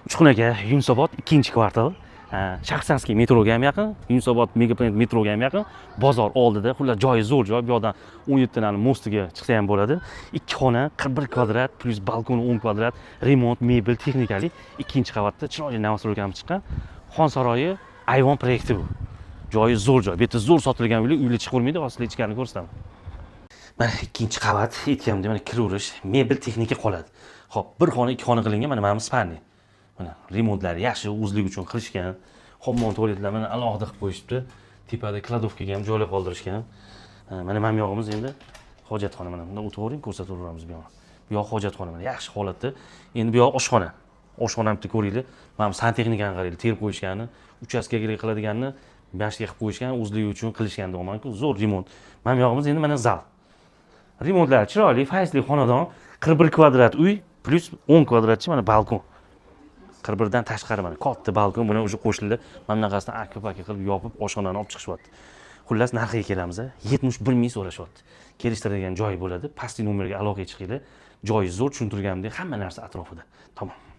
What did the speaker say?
Uchqunaga, Yunusobod 2-kvartal. Shaxsanskiy metroga ham yaqin, Yunusobod Megaplanet metroga ham yaqin, bozor oldida, xullas joyi zo'r joy. Bu yoqdan 17 tani mostiga chiqsa ham bo'ladi. 2 xona, 41 kvadrat plus balkon 10 kvadrat, remont, mebel, texnikalik 2-qavatda chiroyli novostroykadan chiqqan Xon saroyi ayvon proyekti bu. Joyi zo'r joy. Bu yerda zo'r sotilgan uylar chiqib bo'lmaydi, hozir ichkarini ko'rsataman. Mana 2-qavat aytganimdek, mana kiraverish, mebel texnika qoladi. Xo'p, bir xona, 2 xona qilingan, mana bu spalni. Mana remontlar yaxshi o'zlik uchun qilishgan. Hammom tualetlar mana alohida qilib qo'yishibdi. Tepada kladovkaga ham joylar qoldirishgan. Mana bu yog'imiz endi hojatxona mana bunda o'tiraverib ko'rsatib o'ramiz bu yoq. Bu yoq hojatxona mana yaxshi holatda. Endi bu yoq oshxona. Oshxonani bitta ko'ringlar. Mana santexnikani qaranglar, terib qo'yishganini, uchastkaga qiladiganini bashga qilib qo'yishgan, o'zligi uchun qilishgan deyman-ku, zo'r remont. Mana bu yog'imiz endi mana zal. Remontlar chiroyli, fayzli xonadon, 41 kvadrat uy plus 10 kvadratchi mana balkon. 41 dan tashqari mana katta balkon, buni o'sha qo'shildi. Mana bunaqasidan aka-paka qilib yopib, oshxonani olib chiqishyapti. Xullas narxiga kelamiz, 71 ming so'rashyapti. Kelishtiradigan joyi bo'ladi. Pastki nomerga aloqaga chiqinglar. Joyi zo'r, tushuntirganimdek hamma narsa atrofida. Tamom.